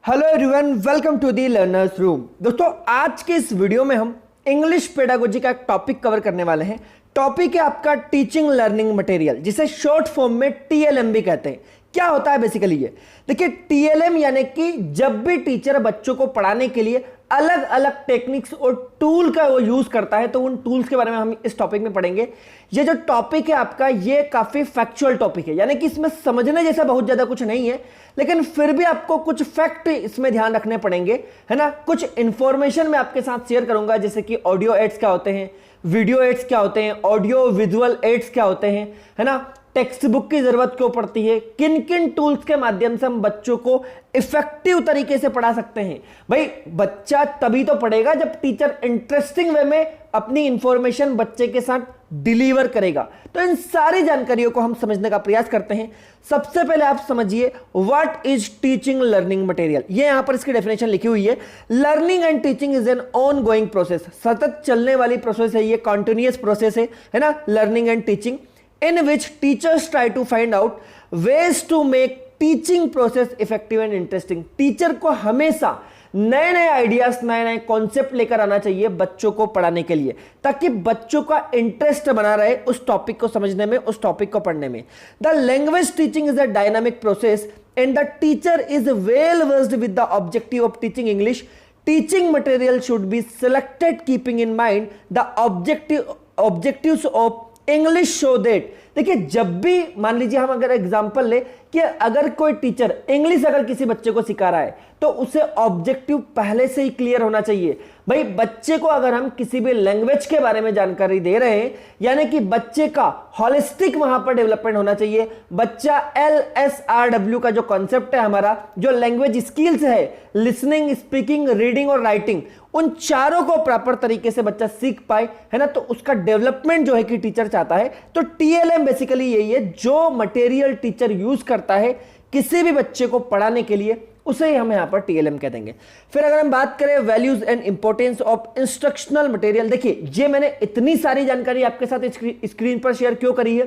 Hello everyone, welcome to the learners room. दोस्तों, आज के इस वीडियो में हम इंग्लिश पेडागोजी का एक टॉपिक कवर करने वाले हैं। टॉपिक है आपका टीचिंग लर्निंग मटेरियल, जिसे शॉर्ट फॉर्म में टीएलएम भी कहते हैं। क्या होता है बेसिकली ये देखिए, टीएलएम यानी कि जब भी टीचर बच्चों को पढ़ाने के लिए अलग अलग टेक्निक्स और टूल का वो यूज करता है, तो उन टूल्स के बारे में हम इस टॉपिक में पढ़ेंगे। ये जो टॉपिक है आपका, ये काफी फैक्चुअल टॉपिक है, यानी कि इसमें समझने जैसा बहुत ज्यादा कुछ नहीं है, लेकिन फिर भी आपको कुछ फैक्ट इसमें ध्यान रखने पड़ेंगे, है ना। कुछ इंफॉर्मेशन मैं आपके साथ शेयर करूंगा, जैसे कि ऑडियो एड्स क्या होते हैं, वीडियो एड्स क्या होते हैं, ऑडियो विजुअल एड्स क्या होते हैं, है ना। टेक्स्ट बुक की जरूरत क्यों पड़ती है, किन किन टूल्स के माध्यम से हम बच्चों को इफेक्टिव तरीके से पढ़ा सकते हैं। भाई, बच्चा तभी तो पढ़ेगा जब टीचर इंटरेस्टिंग वे में अपनी इंफॉर्मेशन बच्चे के साथ डिलीवर करेगा। तो इन सारी जानकारियों को हम समझने का प्रयास करते हैं। सबसे पहले आप समझिए, what is teaching learning material. ये यहां पर इसकी डेफिनेशन लिखी हुई है। Learning and teaching is an on going process, सतत चलने वाली प्रोसेस है, ये कॉन्टिन्यूअस प्रोसेस है ना, learning and teaching, in which teachers try to find out ways to make teaching process effective and interesting। Teacher को हमेशा नए नए आइडियाज, नए नए कॉन्सेप्ट लेकर आना चाहिए बच्चों को पढ़ाने के लिए, ताकि बच्चों का इंटरेस्ट बना रहे उस टॉपिक को समझने में, उस टॉपिक को पढ़ने में। The language teaching is a dynamic process and the teacher is well versed with the objective of teaching English. Teaching material should be selected keeping in mind the objectives of English show that. देखिए, जब भी मान लीजिए हम अगर example ले कि अगर कोई टीचर इंग्लिश अगर किसी बच्चे को सिखा रहा है, तो उसे ऑब्जेक्टिव पहले से ही क्लियर होना चाहिए। भाई, बच्चे को अगर हम किसी भी लैंग्वेज के बारे में जानकारी दे रहे हैं, यानी कि बच्चे का हॉलिस्टिक वहां पर डेवलपमेंट होना चाहिए। बच्चा LSRW का जो कॉन्सेप्ट है हमारा, जो लैंग्वेज स्किल्स है, लिसनिंग, स्पीकिंग, रीडिंग और राइटिंग, उन चारों को प्रॉपर तरीके से बच्चा सीख पाए, है ना, तो उसका डेवलपमेंट जो है कि टीचर चाहता है। तो टीएलएम बेसिकली यही है, जो मटेरियल टीचर यूज करता है किसी भी बच्चे को पढ़ाने के लिए, उसे ही हम यहां पर टीएलएम कह देंगे। फिर अगर हम बात करें values and importance of instructional material, देखिए ये मैंने इतनी सारी जानकारी आपके साथ स्क्रीन पर शेयर क्यों करी है,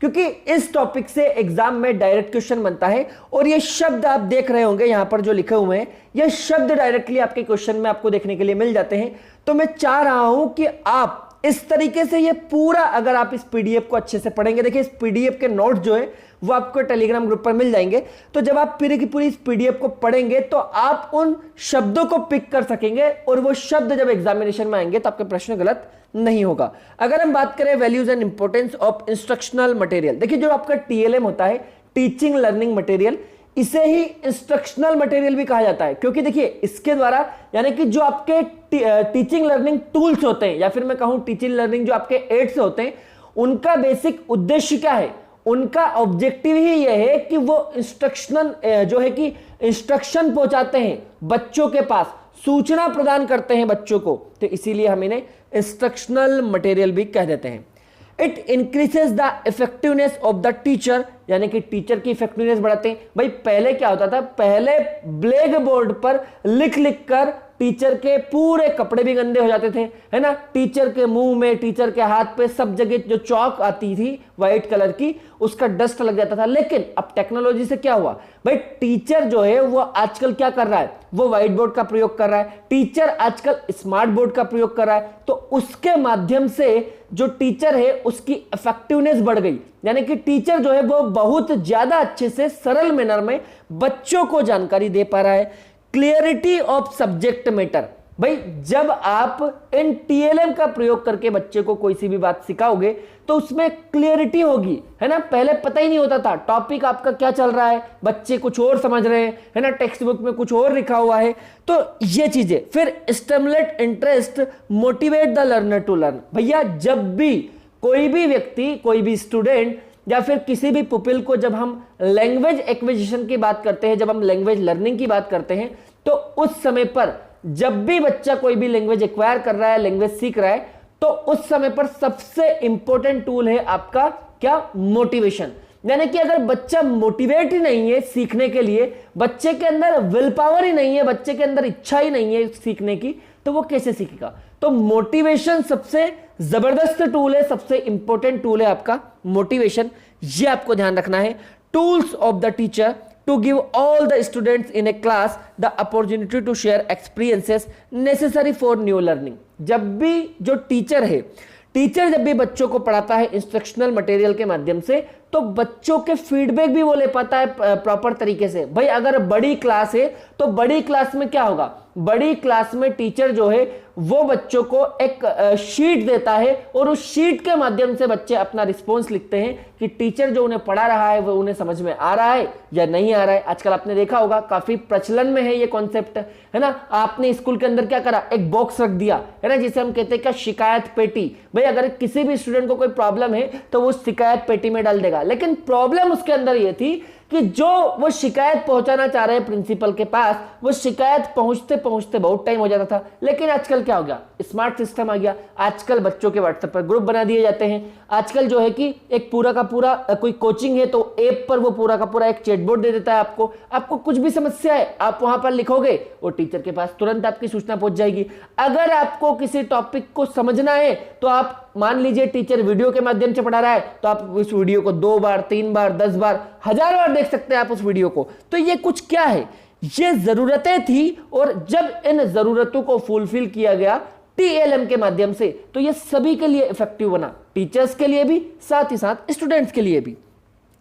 क्योंकि इस टॉपिक से एग्जाम में डायरेक्ट क्वेश्चन बनता है। और ये शब्द आप देख रहे होंगे यहां पर जो लिखे हुए हैं, ये शब्द डायरेक्टली आपके क्वेश्चन में आपको देखने के लिए मिल जाते हैं। तो मैं चाह रहा हूं कि आप इस तरीके से ये पूरा, अगर आप इस पीडीएफ को अच्छे से पढ़ेंगे, देखिए इस पीडीएफ के नोट्स जो है वो आपको टेलीग्राम ग्रुप पर मिल जाएंगे। तो जब आप पूरी की पूरी इस पीडीएफ को पढ़ेंगे, तो आप उन शब्दों को पिक कर सकेंगे, और वो शब्द जब एग्जामिनेशन में आएंगे तो आपके प्रश्न गलत नहीं होगा। अगर हम बात करें values and importance of instructional material, देखिए जो आपका टीएलएम होता है, टीचिंग लर्निंग मटेरियल, इसे ही इंस्ट्रक्शनल मटेरियल भी कहा जाता है, क्योंकि देखिए इसके द्वारा, यानी कि जो आपके टीचिंग लर्निंग टूल्स होते हैं, या फिर मैं कहूं टीचिंग लर्निंग जो आपके एड्स होते हैं, उनका बेसिक उद्देश्य क्या है, उनका ऑब्जेक्टिव ही यह है कि वो इंस्ट्रक्शनल जो है कि इंस्ट्रक्शन पहुंचाते हैं बच्चों के पास, सूचना प्रदान करते हैं बच्चों को, तो इसीलिए हम इन्हें इंस्ट्रक्शनल मटेरियल भी कह देते हैं। It increases the effectiveness of the teacher, यानी कि टीचर की इफेक्टिवनेस बढ़ाते हैं। भाई, पहले क्या होता था, पहले ब्लैक बोर्ड पर लिख लिख कर टीचर के पूरे कपड़े भी गंदे हो जाते थे, है ना। टीचर के मुंह में, टीचर के हाथ पे, सब जगह जो चौक आती थी व्हाइट कलर की, उसका डस्ट लग जाता था। लेकिन अब टेक्नोलॉजी से क्या हुआ, भाई टीचर जो है वो आजकल क्या कर रहा है, वो व्हाइट बोर्ड का प्रयोग कर रहा है। टीचर आजकल स्मार्ट बोर्ड का प्रयोग कर रहा है, तो उसके माध्यम से जो टीचर है उसकी इफेक्टिवनेस बढ़ गई, यानी कि टीचर जो है वो बहुत ज्यादा अच्छे से सरल मैनर में बच्चों को जानकारी दे पा रहा है। क्लियरिटी ऑफ सब्जेक्ट मैटर, भाई जब आप इन टीएलएम का प्रयोग करके बच्चे को कोई सी भी बात सिखाओगे, तो उसमें क्लियरिटी होगी, है ना। पहले पता ही नहीं होता था टॉपिक आपका क्या चल रहा है, बच्चे कुछ और समझ रहे हैं, है ना, टेक्स्ट बुक में कुछ और लिखा हुआ है, तो ये चीजें। फिर stimulate interest, motivate the learner to learn. भैया, जब भी कोई भी व्यक्ति, कोई भी स्टूडेंट या फिर किसी भी पुपिल को, जब हम लैंग्वेज एक्विजिशन की बात करते हैं, जब हम लैंग्वेज लर्निंग की बात करते हैं, तो उस समय पर जब भी बच्चा कोई भी लैंग्वेज एक्वायर कर रहा है, लैंग्वेज सीख रहा है, तो उस समय पर सबसे इंपॉर्टेंट टूल है आपका क्या, मोटिवेशन। यानी कि अगर बच्चा मोटिवेट ही नहीं है सीखने के लिए, बच्चे के अंदर विल पावर ही नहीं है, बच्चे के अंदर इच्छा ही नहीं है सीखने की, तो वो कैसे सीखेगा। तो मोटिवेशन सबसे जबरदस्त टूल है, सबसे इंपॉर्टेंट टूल है आपका मोटिवेशन, ये आपको ध्यान रखना है। Tools of the teacher, to give all the students in a class the opportunity to share experiences necessary for new learning। जब भी जो टीचर जब भी बच्चों को पढ़ाता है इंस्ट्रक्शनल मटेरियल के माध्यम से, तो बच्चों के फीडबैक भी वो ले पाता है प्रॉपर तरीके से। भाई अगर बड़ी क्लास है तो बड़ी क्लास में क्या होगा, बड़ी क्लास में टीचर जो है वो बच्चों को एक शीट देता है और उस शीट के माध्यम से बच्चे अपना रिस्पॉन्स लिखते हैं कि टीचर जो उन्हें पढ़ा रहा है वो उन्हें समझ में आ रहा है या नहीं आ रहा है। आजकल आपने देखा होगा काफी प्रचलन में है ये कॉन्सेप्ट, है ना। आपने स्कूल के अंदर क्या करा, एक बॉक्स रख दिया, है ना, जिसे हम कहते हैं क्या, शिकायत पेटी। भाई अगर किसी भी स्टूडेंट को कोई प्रॉब्लम है तो वो शिकायत पेटी में डाल देगा, लेकिन प्रॉब्लम उसके अंदर ये थी कि जो वो शिकायत पहुंचाना चाह रहे हैं प्रिंसिपल के पास, वो शिकायत पहुंचते पहुंचते बहुत टाइम हो जाता था। लेकिन आजकल क्या हो गया, स्मार्ट सिस्टम आ गया। आजकल बच्चों के व्हाट्सएप पर ग्रुप बना दिए जाते हैं। आजकल जो है कि एक पूरा का पूरा कोई कोचिंग है तो ऐप पर वो पूरा का पूरा एक चैटबॉट दे देता है आपको कुछ भी समस्या है आप वहां पर लिखोगे, वो टीचर के पास तुरंत आपकी सूचना पहुंच जाएगी। अगर आपको किसी टॉपिक को समझना है तो आप मान लीजिए टीचर वीडियो के माध्यम से पढ़ा रहा है तो आप उस वीडियो को 2 बार 3 बार 10 बार 1000 बार देख सकते हैं आप उस वीडियो को। तो ये कुछ क्या है, ये जरूरतें थी, और जब इन जरूरतों को फुलफिल किया गया TLM के माध्यम से तो ये सभी के लिए इफेक्टिव बना, टीचर्स के लिए भी, साथ ही साथ स्टूडेंट्स के लिए भी।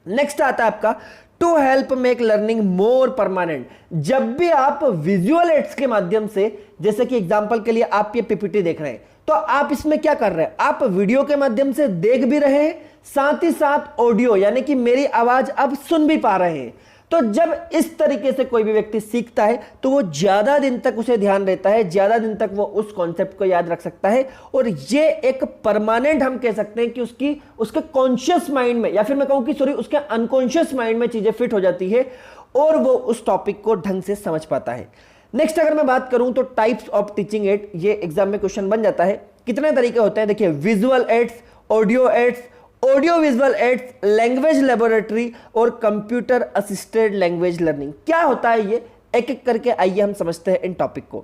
नेक्स्ट आता है आपका to help make learning more permanent. जब भी आप विजुअल एड्स के माध्यम से, जैसे कि एग्जांपल के लिए आप ये PPT देख रहे हैं, तो आप इसमें क्या कर रहे हैं, आप वीडियो के माध्यम से देख भी रहे हैं, साथ ही साथ ऑडियो यानी कि मेरी आवाज आप सुन भी पा रहे हैं। तो जब इस तरीके से कोई भी व्यक्ति सीखता है तो वो ज्यादा दिन तक उसे ध्यान रहता है, ज्यादा दिन तक वो उस कॉन्सेप्ट को याद रख सकता है, और ये एक परमानेंट हम कह सकते हैं कि उसके कॉन्शियस माइंड में, या फिर मैं कहूं कि सॉरी उसके अनकॉन्शियस माइंड में चीजें फिट हो जाती है और वो उस टॉपिक को ढंग से समझ पाता है। नेक्स्ट अगर मैं बात करूं तो टाइप्स ऑफ टीचिंग एड, ये एग्जाम में क्वेश्चन बन जाता है। कितने तरीके होते हैं, देखिए, visual aids, audio aids, audio visual aids, language laboratory और कंप्यूटर असिस्टेड लैंग्वेज लर्निंग। क्या होता है ये, एक एक करके आइए हम समझते हैं इन टॉपिक को।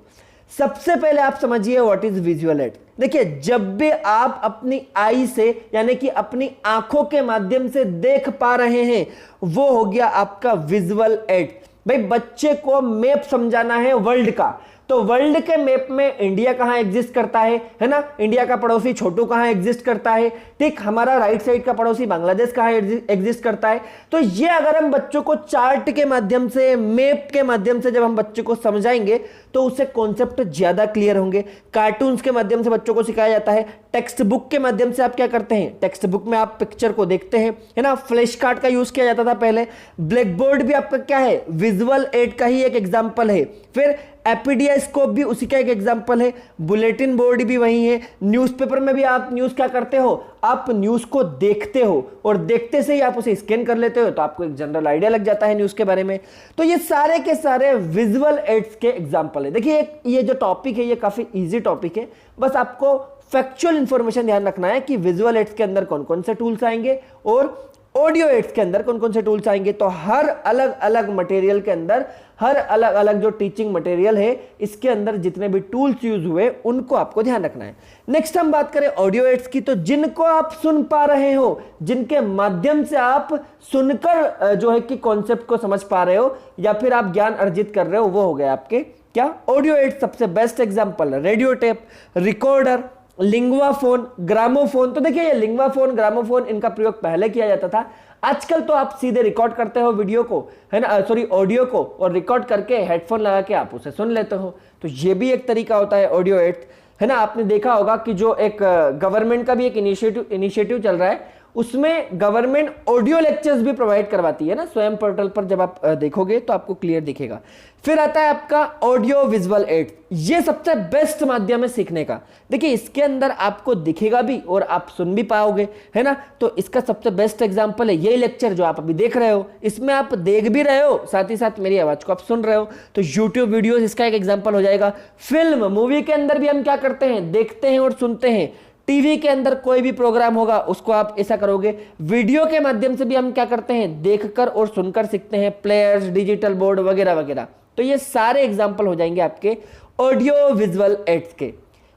सबसे पहले आप समझिए व्हाट इज विजुअल एड। देखिए, जब भी आप अपनी आई से यानी कि अपनी आंखों के माध्यम से देख पा रहे हैं वो हो गया आपका विजुअल एड। भाई बच्चे को मैप समझाना है वर्ल्ड का, तो वर्ल्ड के मैप में इंडिया कहां एग्जिस्ट करता है ना, इंडिया का पड़ोसी छोटू कहां एग्जिस्ट करता है, ठीक, हमारा राइट साइड का पड़ोसी बांग्लादेश कहां एग्जिस्ट करता है। तो ये अगर हम बच्चों को चार्ट के माध्यम से, मैप के माध्यम से जब हम बच्चों को समझाएंगे तो उससे कॉन्सेप्ट ज्यादा क्लियर होंगे। कार्टून्स के माध्यम से बच्चों को सिखाया जाता है। टेक्स्ट बुक के माध्यम से आप क्या करते हैं, टेक्स्ट बुक में आप पिक्चर को देखते हैं, है ना, फ्लैश कार्ड का यूज किया जाता था पहले। ब्लैक बोर्ड भी आपका क्या है, विजुअल एड का ही एक एग्जाम्पल है। फिर एपीडियास्कोप भी उसी का एक एग्जांपल है। बुलेटिन बोर्ड भी वही है। न्यूज़पेपर में भी आप न्यूज़ क्या करते हो, आप न्यूज़ को देखते हो और देखते से ही आप उसे स्कैन कर लेते हो, तो आपको एक जनरल आइडिया लग जाता है न्यूज़ के बारे में। तो ये सारे के सारे विजुअल एड्स के एग्जांपल है। देखिए, ये जो टॉपिक है ये काफी इजी टॉपिक है, बस आपको फैक्चुअल इंफॉर्मेशन ध्यान रखना है कि विजुअल एड्स के अंदर कौन कौन से टूल्स आएंगे और ऑडियो एड्स के अंदर कौन कौन से टूल्स आएंगे। तो हर अलग अलग मटेरियल के अंदर, हर अलग अलग जो टीचिंग मटेरियल है इसके अंदर जितने भी टूल्स यूज हुए उनको आपको ध्यान रखना है। नेक्स्ट हम बात करें ऑडियो एड्स की, तो जिनको आप सुन पा रहे हो, जिनके माध्यम से आप सुनकर जो है कि कॉन्सेप्ट को समझ पा रहे हो या फिर आप ज्ञान अर्जित कर रहे हो, वो हो गए आपके क्या, ऑडियो एड्स। सबसे best example radio tape, recorder, lingua phone, gramophone. तो देखिए, ये लिंगवा फोन, ग्रामोफोन, इनका प्रयोग पहले किया जाता था। आजकल तो आप सीधे रिकॉर्ड करते हो वीडियो को, है ना, सॉरी ऑडियो को, और रिकॉर्ड करके हेडफोन लगा के आप उसे सुन लेते हो। तो ये भी एक तरीका होता है ऑडियो एड्स, है ना। आपने देखा होगा कि जो एक गवर्नमेंट का भी एक इनिशिएटिव चल रहा है, उसमें गवर्नमेंट ऑडियो लेक्चर्स भी प्रोवाइड करवाती है ना। स्वयं पोर्टल पर जब आप देखोगे तो आपको क्लियर दिखेगा। फिर आता है आपका ऑडियो विजुअल एड्स। ये सबसे बेस्ट माध्यम है सीखने का। देखिए, इसके अंदर आपको दिखेगा भी और आप सुन भी पाओगे, है ना। तो इसका सबसे बेस्ट एग्जांपल है ये लेक्चर जो आप अभी देख रहे हो। इसमें आप देख भी रहे हो, साथ ही साथ मेरी आवाज को आप सुन रहे हो। तो यूट्यूब वीडियोस इसका एक एग्जाम्पल हो जाएगा। फिल्म, मूवी के अंदर भी हम क्या करते हैं, देखते हैं और सुनते हैं। टीवी के अंदर कोई भी प्रोग्राम होगा उसको आप ऐसा करोगे। वीडियो के माध्यम से भी हम क्या करते हैं, देखकर और सुनकर सीखते हैं, प्लेयर्स, डिजिटल बोर्ड वगैरह वगैरह। तो ये सारे एग्जांपल हो जाएंगे आपके ऑडियो विजुअल एड्स के।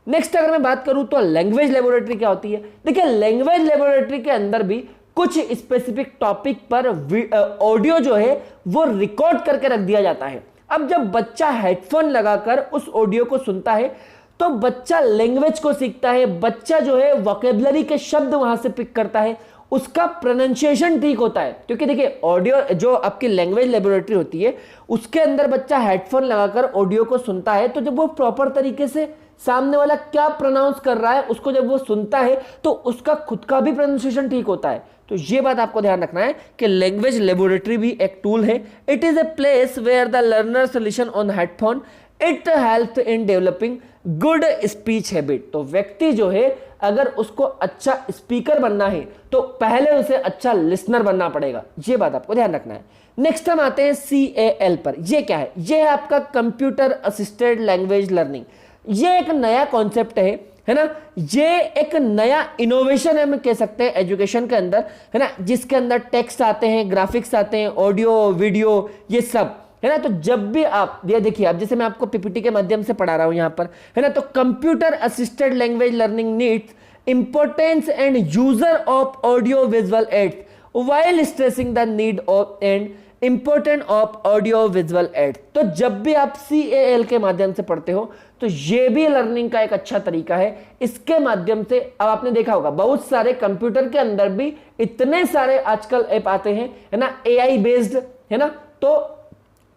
नेक्स्ट अगर मैं बात करूं तो लैंग्वेज लेबोरेटरी क्या होती है। देखिए, लैंग्वेज लेबोरेटरी के अंदर भी कुछ स्पेसिफिक टॉपिक पर ऑडियो जो है वो रिकॉर्ड करके रख दिया जाता है। अब जब बच्चा हेडफोन लगाकर उस ऑडियो को सुनता है तो बच्चा लैंग्वेज को सीखता है, बच्चा जो है वोकैबुलरी के शब्द वहां से पिक करता है, उसका प्रोनाउंसिएशन ठीक होता है। क्योंकि देखिए ऑडियो जो आपकी लैंग्वेज लेबोरेटरी होती है उसके अंदर बच्चा हेडफोन लगाकर ऑडियो को सुनता है, तो जब वो प्रॉपर तरीके से सामने वाला क्या प्रोनाउंस कर रहा है उसको जब वो सुनता है तो उसका खुद का भी प्रोनाउंसिएशन ठीक होता है। तो ये बात आपको ध्यान रखना है कि लैंग्वेज लेबोरेटरी भी एक टूल है। It is a place where the learners listen on headphone, it helps in developing good speech habit. तो व्यक्ति जो है अगर उसको अच्छा स्पीकर बनना है तो पहले उसे अच्छा लिसनर बनना पड़ेगा, ये बात आपको ध्यान रखना है। नेक्स्ट हम आते हैं CAL पर। ये क्या है? ये है आपका कंप्यूटर असिस्टेड लैंग्वेज लर्निंग। ये एक नया कॉन्सेप्ट है ना, ये एक नया इनोवेशन है हम कह सकते हैं एजुकेशन के अंदर, है ना, जिसके अंदर टेक्स्ट आते हैं, ग्राफिक्स आते हैं, ऑडियो वीडियो ये सब, है ना। तो जब भी आप ये देखिए, अब जैसे मैं आपको पीपीटी के माध्यम से पढ़ा रहा हूं यहां पर, है ना, तो computer assisted language learning needs importance and user of audio visual ads while stressing the need of and important of audio visual ads. तो जब भी आप CAL के माध्यम से पढ़ते हो तो ये भी लर्निंग का एक अच्छा तरीका है। इसके माध्यम से अब आपने देखा होगा बहुत सारे कंप्यूटर के अंदर भी इतने सारे आजकल ऐप आते हैं, है ना, AI बेस्ड, है ना। तो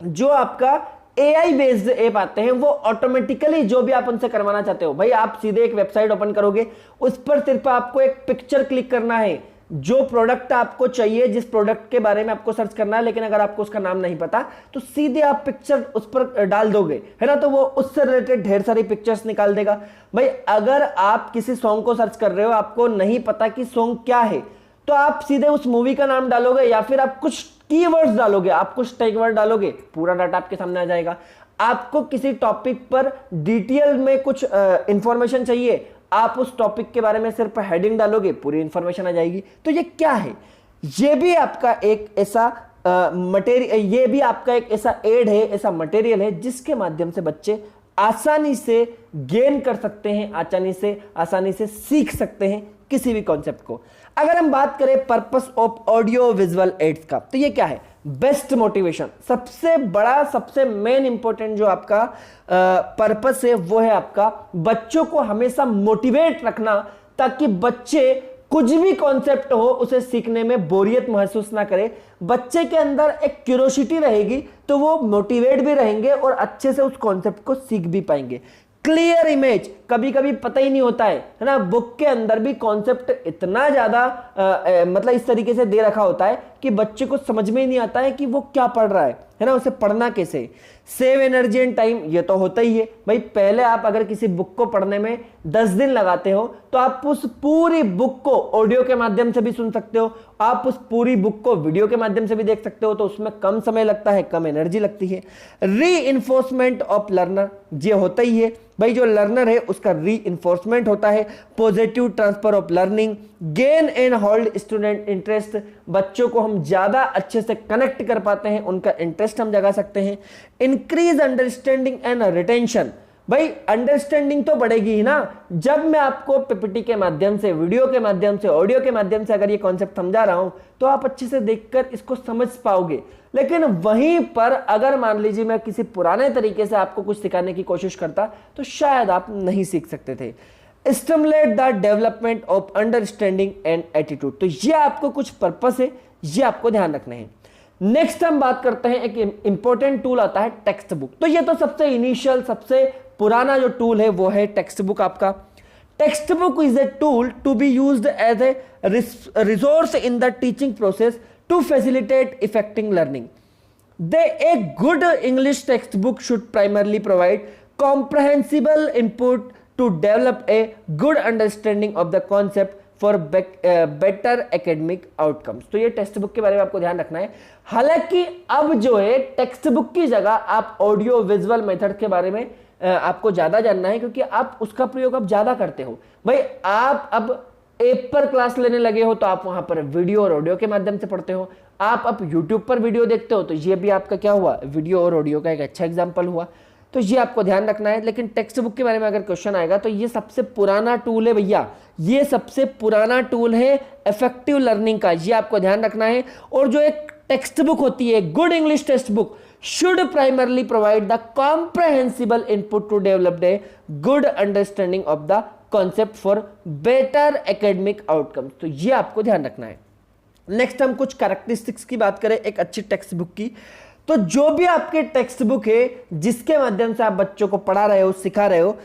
जो आपका AI बेस्ड ऐप आते हैं वो ऑटोमेटिकली जो भी आप उनसे करवाना चाहते हो, भाई आप सीधे एक वेबसाइट ओपन करोगे, उस पर सिर्फ आपको एक पिक्चर क्लिक करना है, जो प्रोडक्ट आपको चाहिए, जिस प्रोडक्ट के बारे में आपको सर्च करना है, लेकिन अगर आपको उसका नाम नहीं पता तो सीधे आप पिक्चर उस पर डाल दोगे, है ना, तो वो उससे रिलेटेड ढेर सारी पिक्चर्स निकाल देगा। भाई अगर आप किसी सॉन्ग को सर्च कर रहे हो, आपको नहीं पता कि सॉन्ग क्या है, तो आप सीधे उस मूवी का नाम डालोगे या फिर आप कुछ कीवर्ड्स डालोगे, आप कुछ टैग वर्ड डालोगे, पूरा डाटा आपके सामने आ जाएगा। आपको किसी टॉपिक पर डिटेल में कुछ इंफॉर्मेशन चाहिए, आप उस टॉपिक के बारे में सिर्फ हेडिंग डालोगे, पूरी इंफॉर्मेशन आ जाएगी। तो ये क्या है? ये भी आपका एक ऐसा मटेरियल, ये भी आपका एक ऐसा एड है, ऐसा मटेरियल है जिसके माध्यम से बच्चे आसानी से गेन कर सकते हैं, आसानी से सीख सकते हैं किसी भी कॉन्सेप्ट को। अगर हम बात करें purpose of audio visual ads का, तो ये क्या है? Best motivation. सबसे बड़ा, सबसे मेन इंपॉर्टेंट जो आपका पर्पस है वो है आपका बच्चों को हमेशा मोटिवेट रखना, ताकि बच्चे कुछ भी कॉन्सेप्ट हो उसे सीखने में बोरियत महसूस ना करे। बच्चे के अंदर एक क्यूरियोसिटी रहेगी तो वो मोटिवेट भी रहेंगे और अच्छे से उस कॉन्सेप्ट को सीख भी पाएंगे। क्लियर इमेज, कभी कभी पता ही नहीं होता है ना, बुक के अंदर भी कॉन्सेप्ट इतना ज्यादा मतलब इस तरीके से दे रखा होता है कि बच्चे को समझ में ही नहीं आता है कि वो क्या पढ़ रहा है ना, उसे पढ़ना कैसे। सेव एनर्जी एंड टाइम, ये तो होता ही है भाई। पहले आप अगर किसी बुक को पढ़ने में 10 दिन लगाते हो तो आप उस पूरी बुक को ऑडियो के माध्यम से भी सुन सकते हो, आप उस पूरी बुक को वीडियो के माध्यम से भी देख सकते हो, तो उसमें कम समय लगता है, कम एनर्जी लगती है। री-इन्फोर्समेंट ऑफ लर्नर, ये होता ही है भाई, जो लर्नर है उसका री-इन्फोर्समेंट होता है। Positive transfer of learning, gain and hold student interest, बच्चों को हम ज्यादा अच्छे से कनेक्ट कर पाते हैं, उनका इंटरेस्ट हम जगा सकते हैं। इंक्रीज अंडरस्टैंडिंग एंड रिटेंशन, भाई अंडरस्टैंडिंग तो बढ़ेगी ही ना, जब मैं आपको पीपीटी के माध्यम से, वीडियो के माध्यम से, ऑडियो के माध्यम से अगर ये कॉन्सेप्ट समझा रहा हूं तो आप अच्छे से देखकर इसको समझ पाओगे। लेकिन वहीं पर अगर मान लीजिए मैं किसी पुराने तरीके से आपको कुछ सिखाने की कोशिश करता तो शायद आप नहीं सीख सकते थे। Stimulate the development of understanding and attitude, तो ये आपको कुछ पर्पस है, ये आपको ध्यान रखना है। नेक्स्ट हम बात करते हैं, एक इंपॉर्टेंट टूल आता है टेक्स्ट बुक। तो ये तो सबसे इनिशियल, सबसे पुराना जो टूल है वो है टेक्स्ट बुक आपका। Textbook is a tool to be used as a resource in the teaching process to facilitate effective learning. A good English textbook should primarily provide comprehensible input to develop a good understanding of the concept for better academic outcomes। तो ये text book के बारे में आपको ध्यान रखना है। हालांकि अब जो है टेक्स्ट बुक की जगह आप ऑडियो विजुअल मेथड के बारे में आपको ज्यादा जानना है, क्योंकि आप उसका प्रयोग अब ज्यादा करते हो। भाई आप अब ऐप पर क्लास लेने लगे हो तो आप वहां पर वीडियो और ऑडियो के माध्यम से पढ़ते हो। आप अब यूट्यूब पर वीडियो देखते हो तो ये भी आपका क्या हुआ, वीडियो और ऑडियो का एक अच्छा एग्जाम्पल हुआ। तो तो ये आपको ध्यान रखना है। लेकिन टेक्स्ट बुक के बारे में अगर क्वेश्चन आएगा तो ये सबसे पुराना टूल है भैया, ये सबसे पुराना टूल है इफेक्टिव लर्निंग का, ये आपको ध्यान रखना है। और जो एक टेक्स्ट बुक होती है, good English text book should primarily provide the comprehensible input to develop a good understanding of the concept for better academic outcomes। तो ये आपको ध्यान रखना है। नेक्स्ट हम कुछ कैरेक्टरिस्टिक्स की बात करें एक अच्छी टेक्स्ट बुक की, तो जो भी आपके टेक्स्ट बुक है जिसके माध्यम से आप बच्चों को पढ़ा रहे हो, सिखा रहे हो,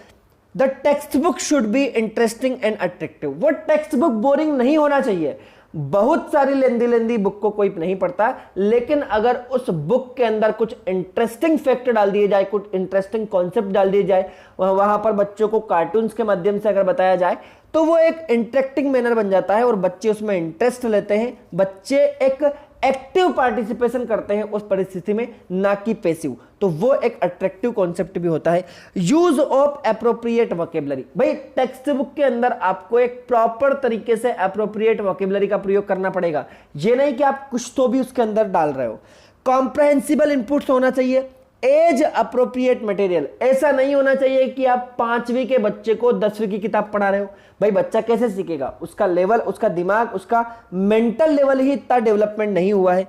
the text book should be interesting and attractive. वो टेक्स्ट बुक बोरिंग नहीं होना चाहिए। बहुत सारी लेंदी बुक को कोई नहीं पढ़ता, लेकिन अगर उस बुक के अंदर कुछ इंटरेस्टिंग फैक्ट डाल दिए जाए, कुछ इंटरेस्टिंग कॉन्सेप्ट डाल दिए जाए, वहां पर बच्चों को कार्टून्स के माध्यम से अगर बताया जाए तो वो एक इंटरेक्टिंग मैनर बन जाता है और बच्चे उसमें इंटरेस्ट लेते हैं, बच्चे एक एक्टिव पार्टिसिपेशन करते हैं उस परिस्थिति में, ना कि पैसिव। तो वो एक अट्रैक्टिव कॉन्सेप्ट भी होता है। यूज ऑफ एप्रोप्रिएट वोकेबलरी, भाई टेक्स्ट बुक के अंदर आपको एक प्रॉपर तरीके से एप्रोप्रिएट वोकेबलरी का प्रयोग करना पड़ेगा, ये नहीं कि आप कुछ तो भी उसके अंदर डाल रहे हो। कॉम्प्रहेंसिबल इनपुट्स होना चाहिए, एज अप्रोप्रिएट मटेरियल, ऐसा नहीं होना चाहिए कि आप 5वीं के बच्चे को 10वीं की किताब पढ़ा रहे हो। भाई बच्चा कैसे सीखेगा, उसका लेवल, उसका दिमाग, उसका मेंटल लेवल ही इतना डेवलपमेंट नहीं हुआ है।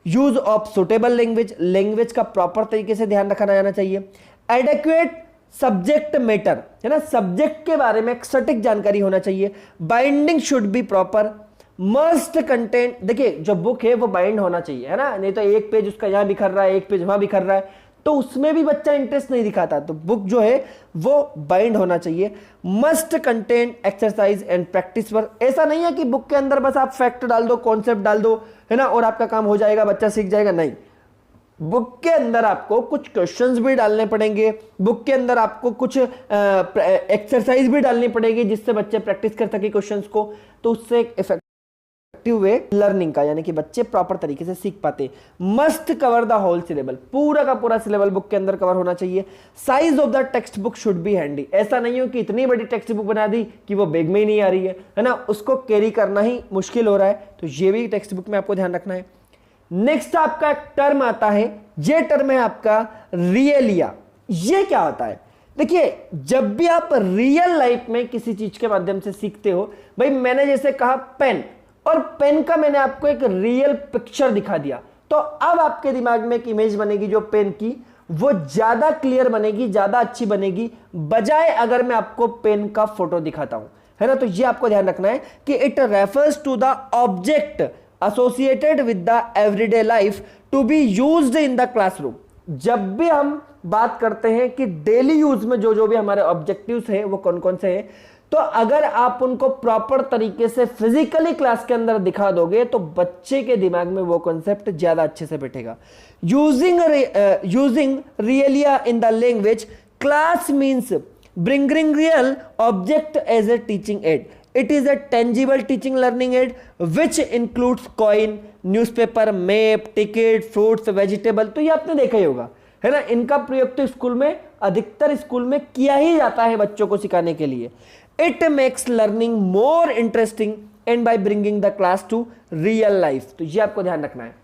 Use of suitable language, language का प्रॉपर तरीके से ध्यान रखा जाना चाहिए। एडेक्वेट सब्जेक्ट मैटर, है ना, सब्जेक्ट के बारे में सटीक जानकारी होना चाहिए। Binding should be proper. Must content, देखिए जो बुक है वो बाइंड होना चाहिए, है ना, नहीं तो एक पेज उसका यहां बिखर रहा है, एक पेज वहां बिखर रहा है, तो उसमें भी बच्चा इंटरेस्ट नहीं दिखाता। तो बुक जो है वो बाइंड होना चाहिए। Must content exercise and practice work, ऐसा नहीं है कि बुक के अंदर बस आप फैक्ट डाल दो, कॉन्सेप्ट डाल दो, है ना, और आपका काम हो जाएगा, बच्चा सीख जाएगा, नहीं। बुक के अंदर आपको कुछ क्वेश्चंस भी डालने पड़ेंगे, बुक के अंदर आपको कुछ एक्सरसाइज भी डालनी पड़ेगी जिससे बच्चे प्रैक्टिस कर सके क्वेश्चंस को, तो उससे एक इफेक्टिव वे लर्निंग का, यानी कि बच्चे प्रॉपर तरीके से सीख पाते। Must cover the whole syllabus, पूरा का पूरा सिलेबल बुक के अंदर कवर होना चाहिए। Size of the text book should be handy, ऐसा नहीं हो कि इतनी बड़ी टेक्स्ट बुक बना दी कि वो बैग में ही नहीं आ रही है ना, उसको कैरी करना ही मुश्किल हो रहा है, तो ये भी टेक्स्ट बुक में आपको ध्यान रखना है। नेक्स्ट आपका एक टर्म आता है, ये टर्म है आपका रियलिया। ये क्या होता है, देखिए जब भी आप रियल लाइफ में किसी चीज के माध्यम से सीखते हो, भाई मैंने जैसे कहा पेन, और पेन का मैंने आपको एक रियल पिक्चर दिखा दिया, तो अब आपके दिमाग में एक इमेज बनेगी जो पेन की, वो ज्यादा क्लियर बनेगी, ज्यादा अच्छी बनेगी, बजाय अगर मैं आपको पेन का फोटो दिखाता हूं, है ना। तो ये आपको ध्यान रखना है कि it refers to the object associated with the everyday life to be used in the classroom. जब भी हम बात करते हैं कि डेली यूज में जो जो भी हमारे ऑब्जेक्टिव्स हैं वो कौन कौन से हैं, तो अगर आप उनको प्रॉपर तरीके से फिजिकली क्लास के अंदर दिखा दोगे तो बच्चे के दिमाग में वो कॉन्सेप्ट ज्यादा अच्छे से बैठेगा। Using realia in the language class means bringing real object as a teaching aid. It is a tangible teaching learning aid which includes coin, newspaper, map, ticket, fruits, vegetable। तो ये आपने देखा ही होगा, है ना, इनका प्रयोग तो स्कूल में, अधिकतर स्कूल में किया ही जाता है बच्चों को सिखाने के लिए। It makes learning more interesting and by bringing the class to real life. तो ये आपको ध्यान रखना है।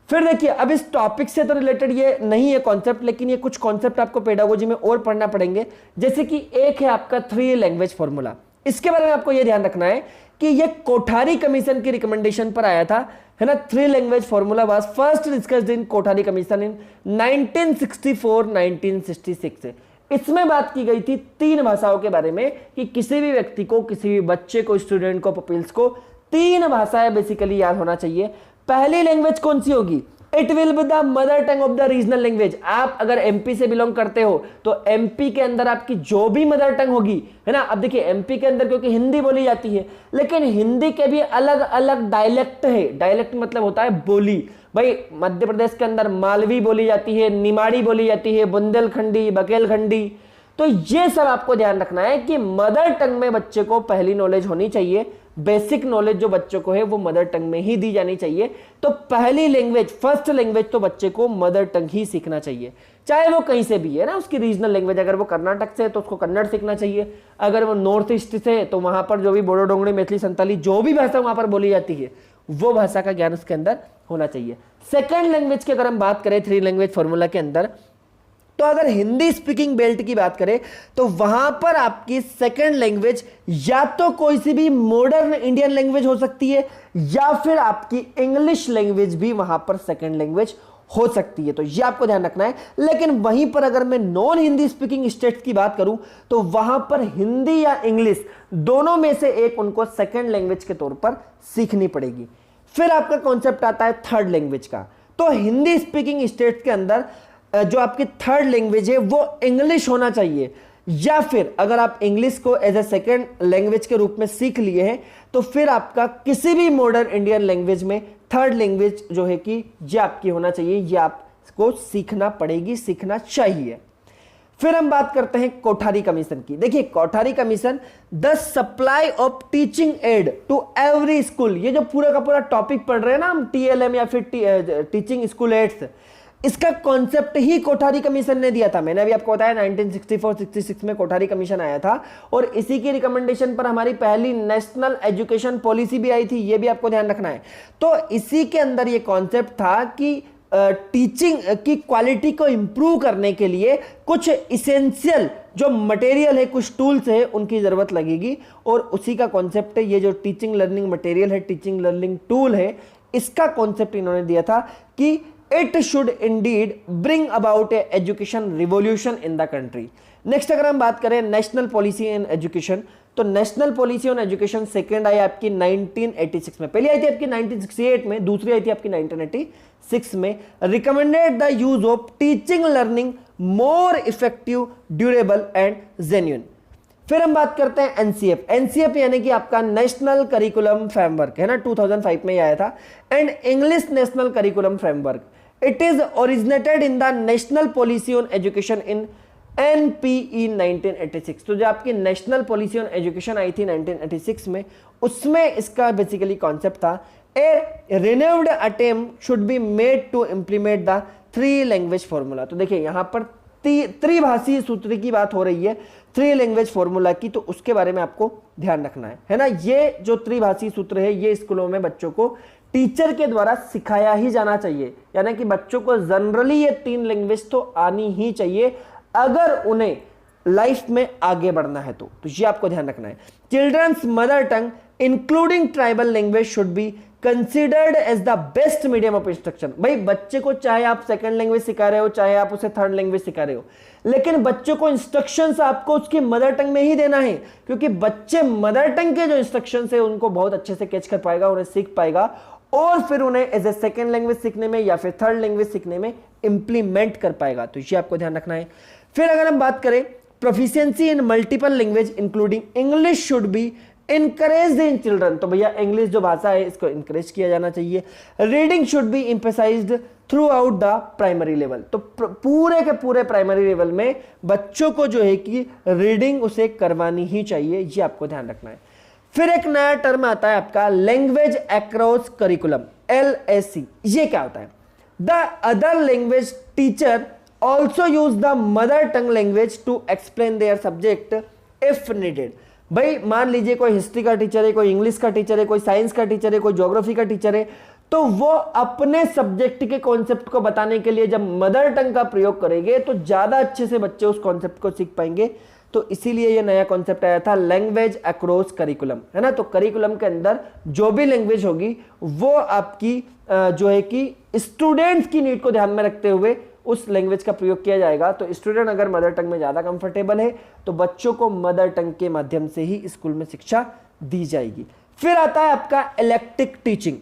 फिर देखिए, अब इस टॉपिक से तो रिलेटेड ये नहीं है कॉन्सेप्ट, लेकिन ये कुछ कॉन्सेप्ट आपको पेडागोजी में और पढ़ना पड़ेंगे। जैसे कि एक है आपका 3 लैंग्वेज फॉर्मूला, इसके बारे में आपको यह ध्यान रखना है कि यह कोठारी कमीशन की रिकमेंडेशन पर आया था, है ना। 3 language formula was first discussed in Kothari commission इन 1964-1966। इसमें बात की गई थी 3 भाषाओं के बारे में कि किसी भी व्यक्ति को, किसी भी बच्चे को, स्टूडेंट को, पपील्स को 3 भाषाएं बेसिकली याद होना चाहिए। पहली लैंग्वेज कौन सी होगी, it will be the mother tongue of the regional language. आप अगर एमपी से बिलोंग करते हो तो एमपी के अंदर आपकी जो भी मदर टंग होगी, है ना। अब देखिए एमपी के अंदर क्योंकि हिंदी बोली जाती है, लेकिन हिंदी के भी अलग अलग डायलेक्ट है। डायलेक्ट मतलब होता है बोली। भाई मध्य प्रदेश के अंदर मालवी बोली जाती है, निमाड़ी बोली जाती है, बुंदेलखंडी, बघेलखंडी। तो ये सब आपको ध्यान रखना है कि मदर टंग में बच्चे को पहली नॉलेज होनी चाहिए। बेसिक नॉलेज जो बच्चों को है वो मदर टंग में ही दी जानी चाहिए। तो पहली लैंग्वेज, फर्स्ट लैंग्वेज तो बच्चे को मदर टंग ही सीखना चाहिए, चाहे वो कहीं से भी है ना। उसकी रीजनल लैंग्वेज, अगर वो कर्नाटक से है तो उसको कन्नड़ सीखना चाहिए, अगर वो नॉर्थ ईस्ट से है तो वहां पर जो भी बोडो, डोंगरी, मैथिली, संताली जो भी भाषा वहां पर बोली जाती है वो भाषा का ज्ञान उसके अंदर होना चाहिए। सेकेंड लैंग्वेज की अगर हम बात करें 3 लैंग्वेज फॉर्मूला के अंदर, तो अगर हिंदी स्पीकिंग बेल्ट की बात करें तो वहां पर आपकी सेकंड लैंग्वेज या तो कोई सी भी मॉडर्न इंडियन लैंग्वेज हो सकती है या फिर आपकी इंग्लिश लैंग्वेज भी वहां पर सेकंड लैंग्वेज हो सकती है, तो ये आपको ध्यान रखना है। लेकिन वहीं पर अगर मैं नॉन हिंदी स्पीकिंग स्टेट्स की बात करूं तो वहां पर हिंदी या इंग्लिश दोनों में से एक उनको सेकंड लैंग्वेज के तौर पर सीखनी पड़ेगी। फिर आपका कॉन्सेप्ट आता है थर्ड लैंग्वेज का। तो हिंदी स्पीकिंग स्टेट्स के अंदर जो आपकी थर्ड लैंग्वेज है वो इंग्लिश होना चाहिए, या फिर अगर आप इंग्लिश को एज ए सेकेंड लैंग्वेज के रूप में सीख लिए हैं तो फिर आपका किसी भी मॉडर्न इंडियन लैंग्वेज में थर्ड लैंग्वेज जो है कि ये आपकी होना चाहिए, ये आपको सीखना पड़ेगी, सीखना चाहिए। फिर हम बात करते हैं कोठारी कमीशन की। देखिए Kothari commission the supply of teaching aid to every school, ये जो पूरा का पूरा टॉपिक पढ़ रहे हैं ना हम टीएलएम या फिर टीचिंग स्कूल एड्स, इसका कॉन्सेप्ट ही कोठारी कमीशन ने दिया था। मैंने अभी आपको बताया 1964-66 में कोठारी कमीशन आया था और इसी की रिकमेंडेशन पर हमारी पहली नेशनल एजुकेशन पॉलिसी भी आई थी, ये भी आपको ध्यान रखना है। तो इसी के अंदर ये कॉन्सेप्ट था कि टीचिंग की क्वालिटी को इंप्रूव करने के लिए कुछ इसेंशियल जो मटेरियल है, कुछ टूल्स है, उनकी जरूरत लगेगी और उसी का कॉन्सेप्ट है ये जो टीचिंग लर्निंग मटेरियल है, टीचिंग लर्निंग टूल है, इसका कॉन्सेप्ट इन्होंने दिया था कि it should indeed bring about a education revolution in the country. Next अगर हम बात करें नेशनल पॉलिसी इन एजुकेशन, तो national policy on education second आई आपकी 1986 में, पहली आई थी आपकी 1968 में, दूसरी आई थी आपकी 1986 में। Recommended the use of teaching learning more effective, durable and genuine. फिर हम बात करते हैं एनसीएफ। एनसीएफ यानी कि आपका नेशनल करिकुलम फ्रेमवर्क है ना, 2005 में आया था, and English national curriculum framework. It is originated in the national policy on education in NPE 1986। तो जो आपकी नेशनल पॉलिसी ऑन एजुकेशन आई थी 1986 में, उसमें इसका बेसिकली कॉन्सेप्ट था a renewed attempt should be made to implement the three language formula. तो देखिए यहां पर त्रिभाषी सूत्र की बात हो रही है, थ्री लैंग्वेज फॉर्मूला की, तो उसके बारे में आपको ध्यान रखना है ना। ये जो त्रिभाषी सूत्र है ये स्कूलों में बच्चों को टीचर के द्वारा सिखाया ही जाना चाहिए, यानी कि बच्चों को जनरली ये तीन लैंग्वेज तो आनी ही चाहिए अगर उन्हें लाइफ में आगे बढ़ना है। तो ये आपको ध्यान रखना है। Children's mother tongue including tribal language should be considered as the best medium of instruction. भाई बच्चे को चाहे आप सेकंड लैंग्वेज सिखा रहे हो, चाहे आप उसे थर्ड लैंग्वेज सिखा रहे हो, लेकिन बच्चों को इंस्ट्रक्शंस आपको उसकी मदर टंग में ही देना है, क्योंकि बच्चे मदर टंग के जो इंस्ट्रक्शंस है उनको बहुत अच्छे से कैच कर पाएगा, उन्हें सीख पाएगा और फिर उन्हें एज ए सेकंड लैंग्वेज सीखने में या फिर थर्ड लैंग्वेज सीखने में इंप्लीमेंट कर पाएगा। तो ये आपको ध्यान रखना है। फिर अगर हम बात करें proficiency in multiple language including English should be encourage in children. तो भैया इंग्लिश जो भाषा है इसको इनकरेज किया जाना चाहिए। Reading should be emphasised throughout the primary level. तो पूरे के पूरे प्राइमरी लेवल में बच्चों को जो है कि रीडिंग उसे करवानी ही चाहिए, ये आपको ध्यान रखना है। फिर एक नया टर्म आता है आपका लैंग्वेज अक्रॉस करिकुलम, LAC। ये क्या होता है? The other language teacher also use the mother tongue language to explain their subject if needed. भाई मान लीजिए कोई हिस्ट्री का टीचर है, कोई इंग्लिश का टीचर है, कोई साइंस का टीचर है, कोई ज्योग्राफी का टीचर है, तो वो अपने सब्जेक्ट के कॉन्सेप्ट को बताने के लिए जब मदर टंग का प्रयोग करेंगे तो ज्यादा अच्छे से बच्चे उस कॉन्सेप्ट को सीख पाएंगे। तो इसीलिए ये नया कॉन्सेप्ट आया था लैंग्वेज अक्रॉस करिकुलम, है ना। तो करिकुलम के अंदर जो भी लैंग्वेज होगी वो आपकी जो है कि स्टूडेंट्स की नीड को ध्यान में रखते हुए उस लैंग्वेज का प्रयोग किया जाएगा। तो स्टूडेंट अगर मदर टंग में ज्यादा कंफर्टेबल है तो बच्चों को मदर टंग के माध्यम से ही स्कूल में शिक्षा दी जाएगी। फिर आता है आपका eclectic teaching.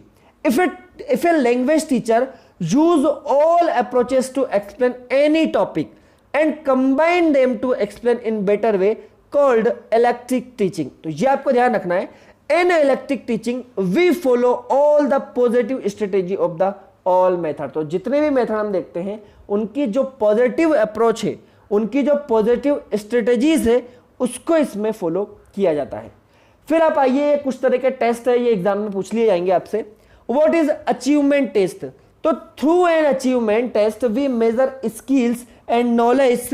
If a language teacher use all approaches to explain any topic and combine them to explain in better way called eclectic teaching. तो ये आपको ध्यान रखना है। In eclectic teaching we follow all the positive strategy of the all method. तो जितने भी method हम देखते हैं उनकी जो पॉजिटिव अप्रोच है, उनकी जो पॉजिटिव स्ट्रेटेजीज है, उसको इसमें फॉलो किया जाता है। फिर आप आइए, कुछ तरह के टेस्ट है, ये एग्जाम में पूछ लिए जाएंगे आपसे। What is achievement test? तो through an achievement test we measure skills and knowledge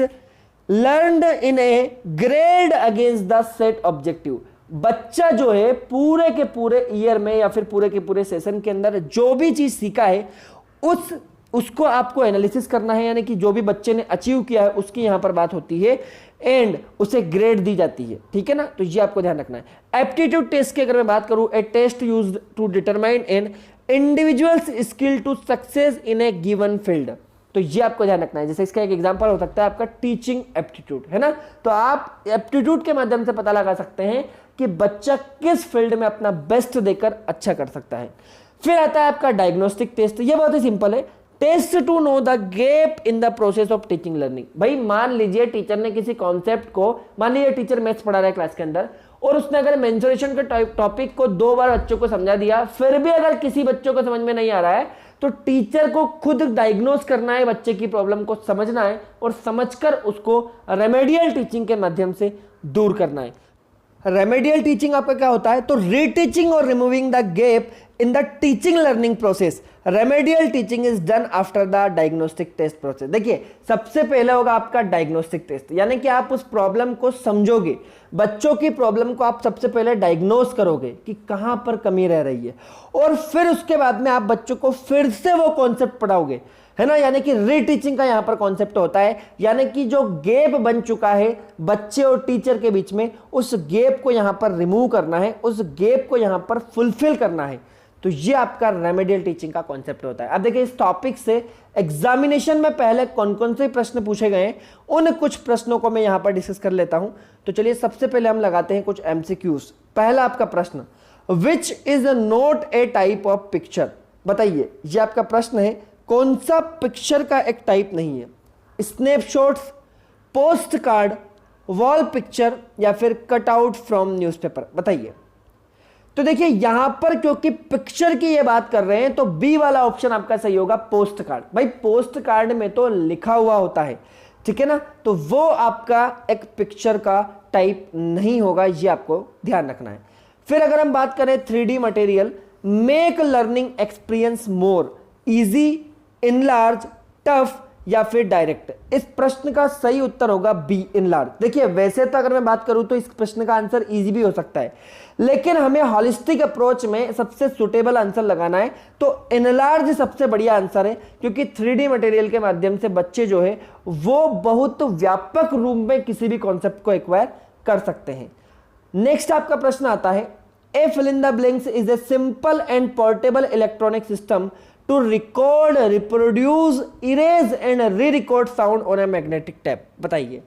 learned in a grade against the set objective. बच्चा जो है पूरे के पूरे ईयर में या फिर पूरे के पूरे सेशन के अंदर जो भी चीज सीखा है उस उसको आपको एनालिसिस करना है, यानी कि जो भी बच्चे ने अचीव किया है उसकी यहां पर बात होती है, एंड उसे ग्रेड दी जाती है, ठीक है ना। तो ये आपको ध्यान रखना है। एप्टीट्यूड टेस्ट की अगर मैं बात करूं, a test used to determine an individual's skill to success in a given field. तो ये आपको ध्यान रखना है। जैसे इसका एक एग्जांपल हो सकता है आपका टीचिंग एप्टीट्यूड, है ना। तो आप एप्टीट्यूड के माध्यम से पता लगा सकते हैं कि बच्चा किस फील्ड में अपना बेस्ट देकर अच्छा कर सकता है। फिर आता है आपका डायग्नोस्टिक टेस्ट। ये बहुत ही सिंपल है, test to know the gap in the process of teaching learning. भाई मान लीजिए टीचर ने किसी कॉन्सेप्ट को, मान लीजिए टीचर मैथ्स पढ़ा रहा है क्लास के अंदर, और उसने अगर मेंसुरेशन के टॉपिक को 2 बार बच्चों को समझा दिया, फिर भी अगर किसी बच्चों को समझ में नहीं आ रहा है, तो टीचर को खुद डायग्नोस करना है, बच्चे की प्रॉब्लम को समझना है और समझकर उसको रेमेडियल टीचिंग के माध्यम से दूर करना है। रेमेडियल टीचिंग आपका क्या होता है, तो रीटीचिंग और removing the gap in the teaching learning process. Remedial teaching is done after the diagnostic test process. देखिए सबसे पहले होगा आपका डायग्नोस्टिक टेस्ट, यानी कि आप उस प्रॉब्लम को समझोगे, बच्चों की प्रॉब्लम को आप सबसे पहले डायग्नोस करोगे कि कहां पर कमी रह रही है, और फिर उसके बाद में आप बच्चों को फिर से वो कॉन्सेप्ट पढ़ाओगे, है ना। यानी कि रीटीचिंग का यहां पर कॉन्सेप्ट होता है, यानी कि जो गैप बन चुका है बच्चे और टीचर के बीच में, उस गैप को यहां पर रिमूव करना है, उस गैप को यहां पर फुलफिल करना है। तो ये आपका रेमेडियल टीचिंग का कॉन्सेप्ट होता है। अब देखिए इस टॉपिक से एग्जामिनेशन में पहले कौन कौन से प्रश्न पूछे गए हैं, उन कुछ प्रश्नों को मैं यहां पर डिस्कस कर लेता हूं। तो चलिए सबसे पहले हम लगाते हैं कुछ एमसीक्यूज। पहला आपका प्रश्न, which is not a type of picture. बताइए ये आपका प्रश्न है, कौन सा पिक्चर का एक टाइप नहीं है। Snapshots, post card, wall picture या फिर कटआउट फ्रॉम न्यूज़पेपर। बताइए। तो देखिए यहां पर क्योंकि पिक्चर की ये बात कर रहे हैं तो बी वाला ऑप्शन आपका सही होगा, पोस्ट कार्ड। भाई पोस्ट कार्ड में तो लिखा हुआ होता है, ठीक है ना, तो वो आपका एक पिक्चर का टाइप नहीं होगा, ये आपको ध्यान रखना है। फिर अगर हम बात करें 3D material, make learning experience more easy, enlarge, tough या फिर डायरेक्ट। इस प्रश्न का सही उत्तर होगा बी, इनलार्ज। देखिए वैसे तो अगर मैं बात करूं तो इस प्रश्न का आंसर इजी भी हो सकता है, लेकिन हमें हॉलिस्टिक अप्रोच में सबसे सुटेबल आंसर लगाना है, तो इनलार्ज सबसे बढ़िया आंसर है, क्योंकि 3D मटेरियल के माध्यम से बच्चे जो है वो बहुत व्यापक रूप में किसी भी कॉन्सेप्ट को एक्वायर कर सकते हैं। नेक्स्ट आपका प्रश्न आता है, a fill in the blanks is a simple and portable electronic system to record, reproduce, erase and re-record sound on a magnetic tape। बताइए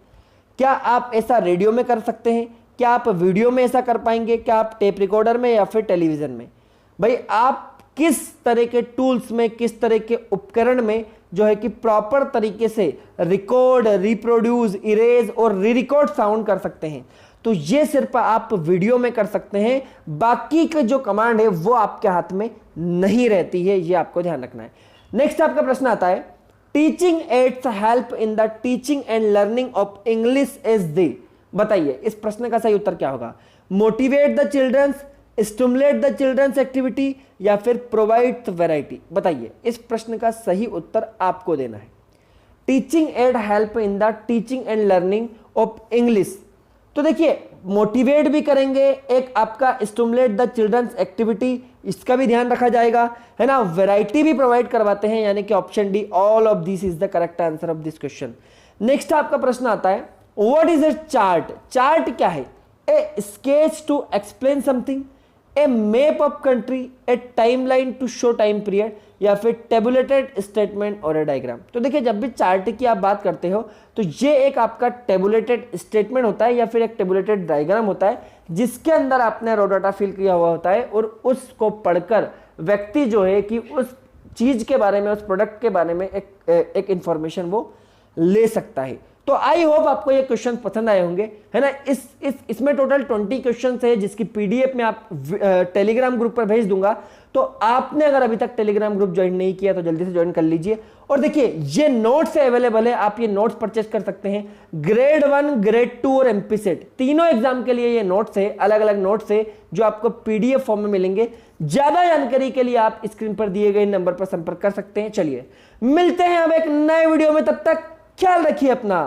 क्या आप ऐसा रेडियो में कर सकते हैं, क्या आप वीडियो में ऐसा कर पाएंगे, क्या आप टेप रिकॉर्डर में या फिर टेलीविजन में। भाई आप किस तरह के टूल्स में, किस तरह के उपकरण में जो है कि प्रॉपर तरीके से रिकॉर्ड, रिप्रोड्यूस, इरेज और री रिकॉर्ड साउंड कर सकते हैं, तो ये सिर्फ आप वीडियो में कर सकते हैं, बाकी का जो कमांड है वो आपके हाथ में नहीं रहती है, ये आपको ध्यान रखना है। नेक्स्ट आपका प्रश्न आता है, teaching aids help in the teaching and learning of English as they. बताइए इस प्रश्न का सही उत्तर क्या होगा, motivate the children's, stimulate the children's activity या फिर प्रोवाइड वैरायटी। बताइए इस प्रश्न का सही उत्तर आपको देना है। Teaching add help in the teaching and learning of English, तो देखिए मोटिवेट भी करेंगे, एक आपका स्टिमुलेट द चिल्ड्रंस एक्टिविटी, इसका भी ध्यान रखा जाएगा, है ना। वैरायटी भी प्रोवाइड करवाते हैं, यानी कि option D, all of this is the correct answer of this question. Next आपका प्रश्न आता है, what is a chart. Chart क्या है, a sketch to explain something, a map of country, a timeline to show time period या फिर tabulated statement और ए diagram. तो देखिए जब भी चार्ट की आप बात करते हो तो ये एक आपका टेबुलेटेड स्टेटमेंट होता है या फिर एक टेबुलेटेड डायग्राम होता है, जिसके अंदर आपने रो डाटा फिल किया हुआ होता है और उसको पढ़कर व्यक्ति जो है कि उस चीज के बारे में, उस प्रोडक्ट के बारे में एक इंफॉर्मेशन वो ले सकता है। तो आई होप आपको ये क्वेश्चन पसंद आए होंगे, है ना। इसमें टोटल 20 क्वेश्चन है, जिसकी पीडीएफ में आप टेलीग्राम ग्रुप पर भेज दूंगा। तो आपने अगर अभी तक टेलीग्राम ग्रुप ज्वाइन नहीं किया तो जल्दी से ज्वाइन कर लीजिए। और देखिए ये नोट्स अवेलेबल है, आप ये नोट्स परचेस कर सकते हैं। ग्रेड 1, ग्रेड 2 और एमपी सेट तीनों एग्जाम के लिए ये नोट्स है, अलग अलग नोट्स है जो आपको पीडीएफ फॉर्म में मिलेंगे। ज्यादा जानकारी के लिए आप स्क्रीन पर दिए गए नंबर पर संपर्क कर सकते हैं। चलिए मिलते हैं अब एक नए वीडियो में, तब तक ख्याल रखिए अपना।